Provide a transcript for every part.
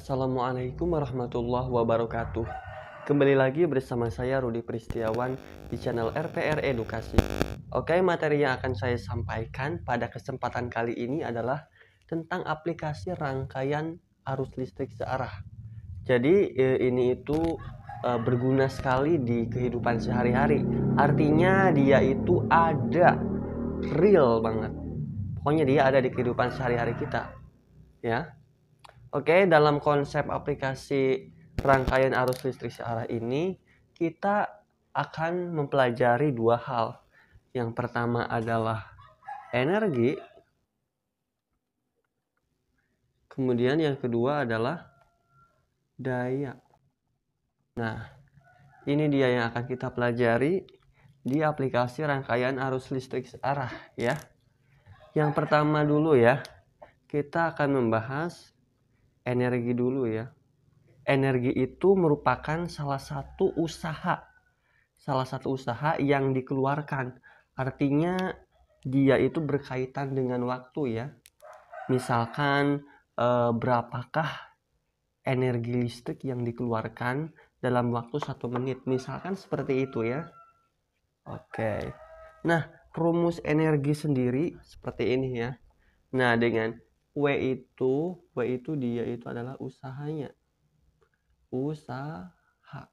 Assalamualaikum warahmatullahi wabarakatuh. Kembali lagi bersama saya Rudi Pristiawan di channel RPR Edukasi. Oke, materi yang akan saya sampaikan pada kesempatan kali ini adalah tentang aplikasi rangkaian arus listrik searah. Jadi ini itu berguna sekali di kehidupan sehari-hari. Artinya dia itu ada, real banget. Pokoknya dia ada di kehidupan sehari-hari kita, ya. Oke, dalam konsep aplikasi rangkaian arus listrik searah ini, kita akan mempelajari dua hal. Yang pertama adalah energi, kemudian yang kedua adalah daya. Nah, ini dia yang akan kita pelajari di aplikasi rangkaian arus listrik searah, ya. Yang pertama dulu ya, kita akan membahas energi dulu ya. Energi itu merupakan salah satu usaha yang dikeluarkan. Artinya dia itu berkaitan dengan waktu ya. Misalkan berapakah energi listrik yang dikeluarkan dalam waktu 1 menit. Misalkan seperti itu ya. Oke. Nah, rumus energi sendiri seperti ini ya. Nah, dengan W itu dia itu adalah usahanya. Usaha.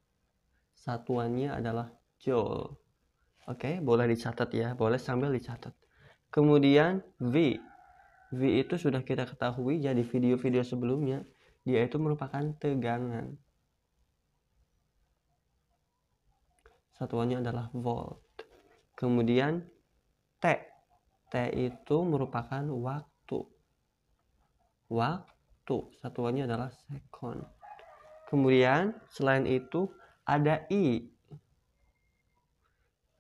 Satuannya adalah joule. Oke, boleh dicatat ya, boleh sambil dicatat. Kemudian V itu sudah kita ketahui ya di video-video sebelumnya, dia itu merupakan tegangan. Satuannya adalah volt. Kemudian T itu merupakan waktu. Satuannya adalah second. Kemudian selain itu ada I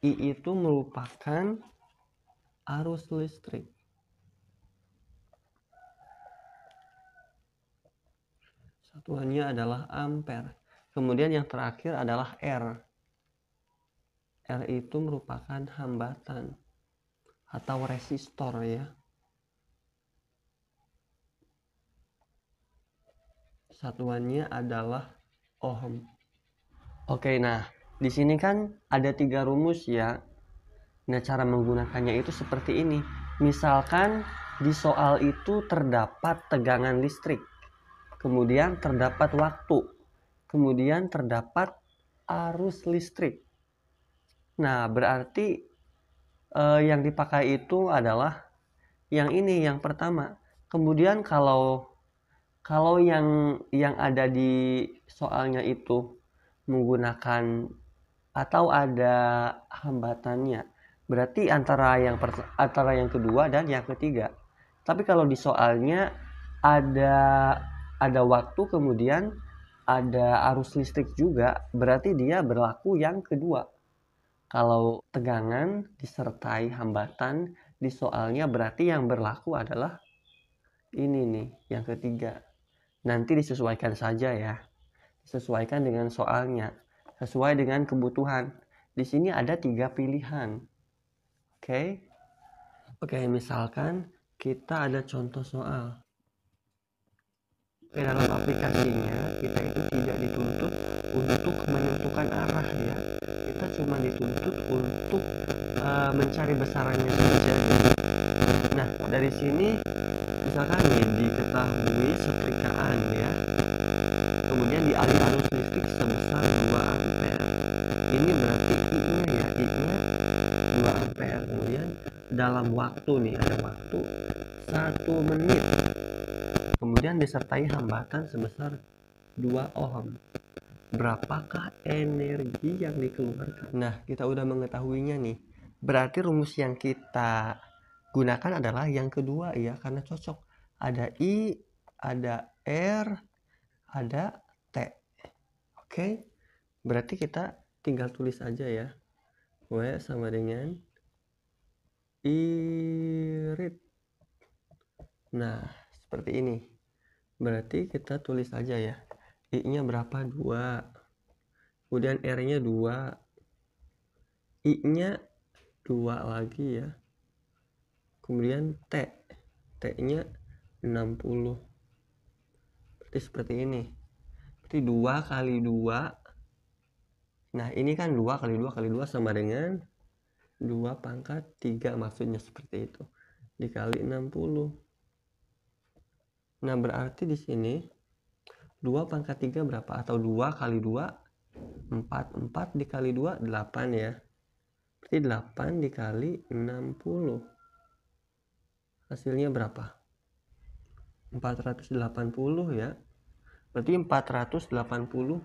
itu merupakan arus listrik. Satuannya adalah ampere. Kemudian yang terakhir adalah R. R itu merupakan hambatan atau resistor ya. Satuannya adalah ohm. Oke, nah di sini kan ada 3 rumus ya. Nah, cara menggunakannya itu seperti ini. Misalkan di soal itu terdapat tegangan listrik, kemudian terdapat waktu, kemudian terdapat arus listrik. Nah, berarti yang dipakai itu adalah yang ini, yang pertama. Kemudian kalau yang ada di soalnya itu menggunakan atau ada hambatannya, berarti antara yang kedua dan yang ketiga. Tapi kalau di soalnya ada waktu, kemudian ada arus listrik juga, berarti dia berlaku yang kedua. Kalau tegangan disertai hambatan di soalnya, berarti yang berlaku adalah ini nih, yang ketiga. Nanti disesuaikan saja ya. Disesuaikan dengan soalnya, sesuai dengan kebutuhan. Di sini ada 3 pilihan. Oke, misalkan kita ada contoh soal. Dalam aplikasinya kita itu tidak dituntut untuk menentukan arah ya. Kita cuma dituntut untuk mencari besarannya saja. Nah, dari sini misalkan nih diketahui setrikaan ya. Kemudian dialih arus listrik sebesar 2 ampere. Ini berarti I-nya 2 ampere. Kemudian dalam waktu nih, ada waktu 1 menit. Kemudian disertai hambatan sebesar 2 ohm. Berapakah energi yang dikeluarkan? Nah, kita udah mengetahuinya nih. Berarti rumus yang kita gunakan adalah yang kedua ya, karena cocok. Ada I, ada R, ada T. Oke, berarti kita tinggal tulis aja ya. W sama dengan irit. Nah, seperti ini. Berarti kita tulis aja ya. I-nya berapa? 2. Kemudian R-nya 2. I-nya 2 lagi ya. Kemudian T-nya 60. Berarti seperti ini. Berarti 2 kali 2. Nah, ini kan 2 kali 2 kali 2 sama dengan 2 pangkat 3, maksudnya seperti itu. Dikali 60. Nah, berarti di sini 2 pangkat 3 berapa? Atau 2 kali 2, 4. 4 dikali 2, 8 ya. Berarti 8 dikali 60. Hasilnya berapa? 480 ya. Berarti 480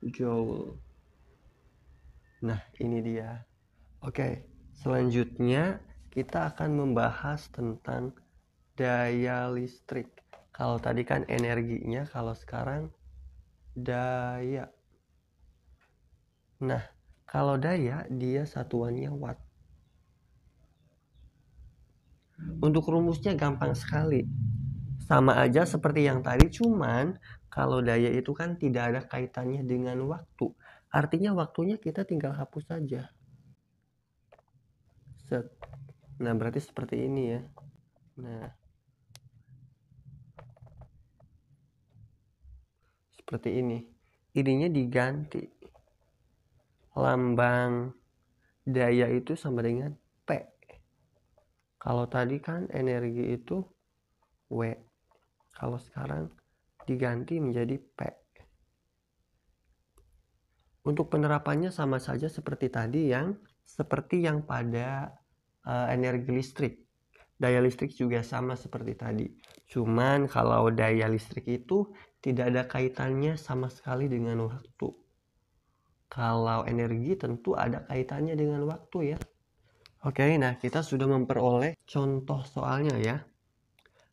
joule. Nah, ini dia. Oke, selanjutnya kita akan membahas tentang daya listrik. Kalau tadi kan energinya, kalau sekarang daya. Nah, kalau daya dia satuannya watt. Untuk rumusnya gampang sekali. Sama aja seperti yang tadi, cuman kalau daya itu kan tidak ada kaitannya dengan waktu. Artinya waktunya kita tinggal hapus saja. Set. Nah, berarti seperti ini ya. Nah, seperti ini. Ininya diganti. Lambang daya itu sama dengan P. Kalau tadi kan energi itu W. Kalau sekarang diganti menjadi P. Untuk penerapannya sama saja seperti tadi, seperti yang pada energi listrik. Daya listrik juga sama seperti tadi. Cuman kalau daya listrik itu tidak ada kaitannya sama sekali dengan waktu. Kalau energi tentu ada kaitannya dengan waktu ya. Oke, nah kita sudah memperoleh contoh soalnya ya.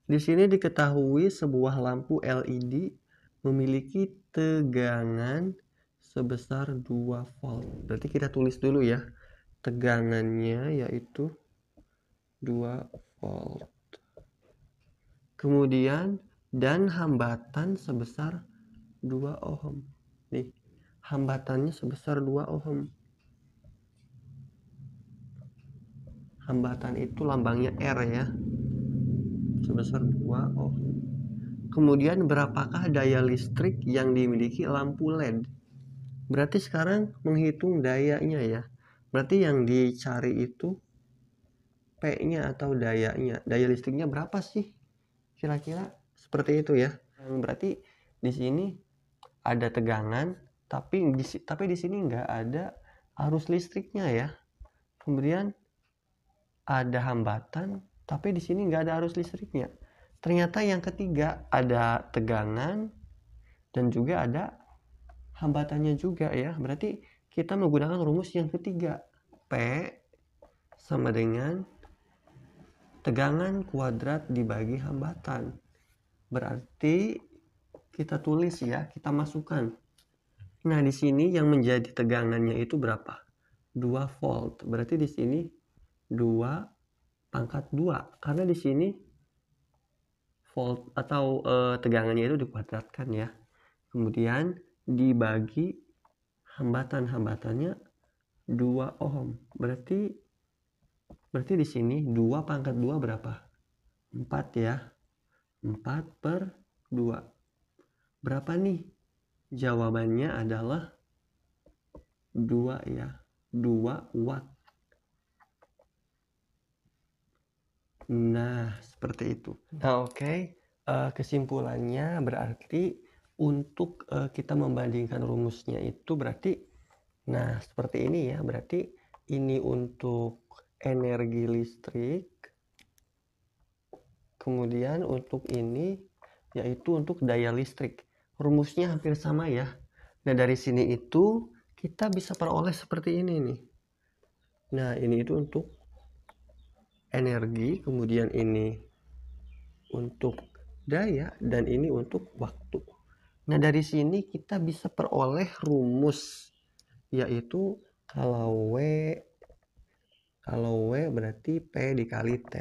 Di sini diketahui sebuah lampu LED memiliki tegangan sebesar 2 volt. Berarti kita tulis dulu ya. Tegangannya yaitu 2 volt. Kemudian dan hambatan sebesar 2 ohm. Nih, hambatannya sebesar 2 ohm. Hambatan itu lambangnya R ya. Sebesar 2 ohm. Kemudian berapakah daya listrik yang dimiliki lampu LED? Berarti sekarang menghitung dayanya ya. Berarti yang dicari itu P-nya atau dayanya. Daya listriknya berapa sih? Kira-kira seperti itu ya. Berarti di sini ada tegangan, tapi di sini nggak ada arus listriknya ya. Kemudian ada hambatan, tapi di sini nggak ada arus listriknya. Ternyata yang ketiga ada tegangan dan juga ada hambatannya juga ya. Berarti kita menggunakan rumus yang ketiga. P sama dengan tegangan kuadrat dibagi hambatan. Berarti kita tulis ya, kita masukkan. Nah, di sini yang menjadi tegangannya itu berapa? 2 volt. Berarti di sini 2 pangkat 2. Karena di sini volt atau tegangannya itu dikuadratkan ya. Kemudian dibagi hambatannya 2 ohm. Berarti di sini 2 pangkat 2 berapa? 4 ya. 4/2. Berapa nih? Jawabannya adalah 2 ya. 2 watt. Nah, seperti itu. Nah, oke. Kesimpulannya berarti untuk kita membandingkan rumusnya itu berarti, nah seperti ini ya. Berarti ini untuk energi listrik. Kemudian untuk ini yaitu untuk daya listrik. Rumusnya hampir sama ya. Nah, dari sini itu kita bisa peroleh seperti ini nih. Nah, ini itu untuk energi, kemudian ini untuk daya, dan ini untuk waktu. Nah, dari sini kita bisa peroleh rumus, yaitu kalau W berarti P dikali T.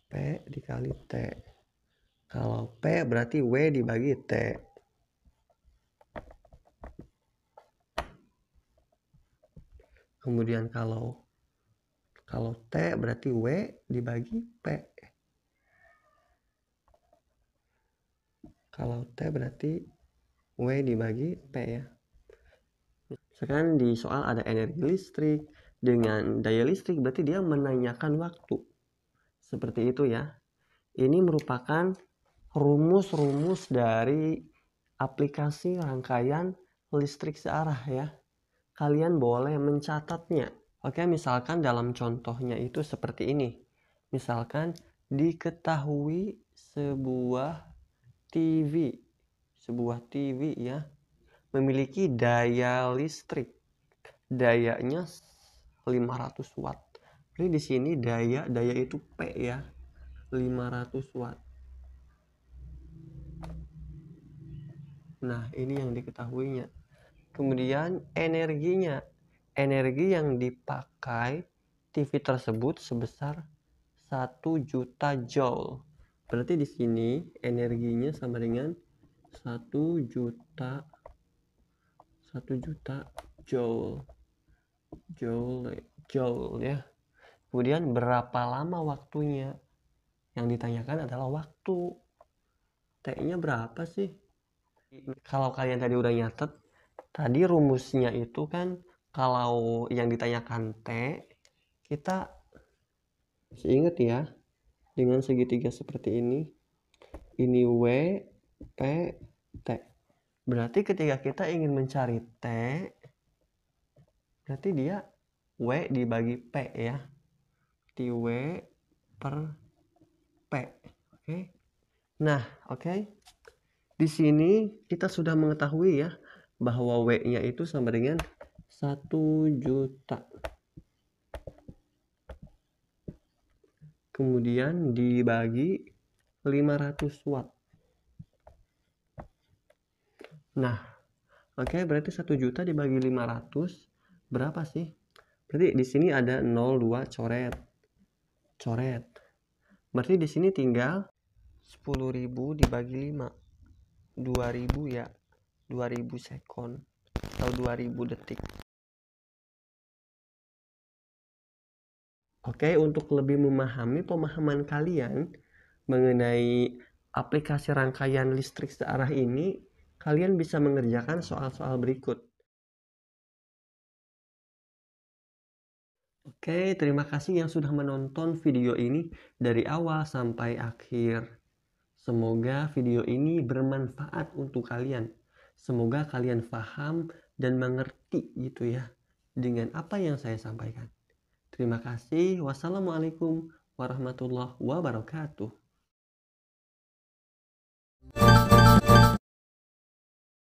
P dikali T. Kalau P berarti W dibagi T. Kemudian kalau T berarti W dibagi P. Kalau T berarti W dibagi P ya. Sekarang di soal ada energi listrik dengan daya listrik, berarti dia menanyakan waktu. Seperti itu ya. Ini merupakan rumus-rumus dari aplikasi rangkaian listrik searah ya. Kalian boleh mencatatnya. Oke, misalkan dalam contohnya itu seperti ini. Misalkan diketahui sebuah TV ya memiliki daya listrik. Dayanya 500 watt. Jadi di sini daya itu P ya. 500 watt. Nah, ini yang diketahuinya. Kemudian energinya. Energi yang dipakai TV tersebut sebesar 1 juta joule. Berarti di sini energinya sama dengan 1 juta joule. Joule ya. Kemudian berapa lama waktunya? Yang ditanyakan adalah waktu. T-nya berapa sih? Kalau kalian tadi udah nyatet, tadi rumusnya itu kan kalau yang ditanyakan T, kita ingat ya, dengan segitiga seperti ini W, P, T. Berarti ketika kita ingin mencari T, berarti dia W dibagi P ya. T W per P. Oke. Nah, oke. Di sini kita sudah mengetahui ya bahwa W-nya itu sama dengan 1 juta. Kemudian dibagi 500 watt. Nah, oke, berarti 1 juta dibagi 500 berapa sih? Berarti di sini ada 02 coret. Berarti di sini tinggal 10.000 dibagi 5. 2000 ya. 2000 sekon atau 2000 detik. Oke, untuk lebih memahami pemahaman kalian mengenai aplikasi rangkaian listrik searah ini, kalian bisa mengerjakan soal-soal berikut. Oke, terima kasih yang sudah menonton video ini dari awal sampai akhir. Semoga video ini bermanfaat untuk kalian. Semoga kalian paham dan mengerti gitu ya dengan apa yang saya sampaikan. Terima kasih. Wassalamualaikum warahmatullahi wabarakatuh.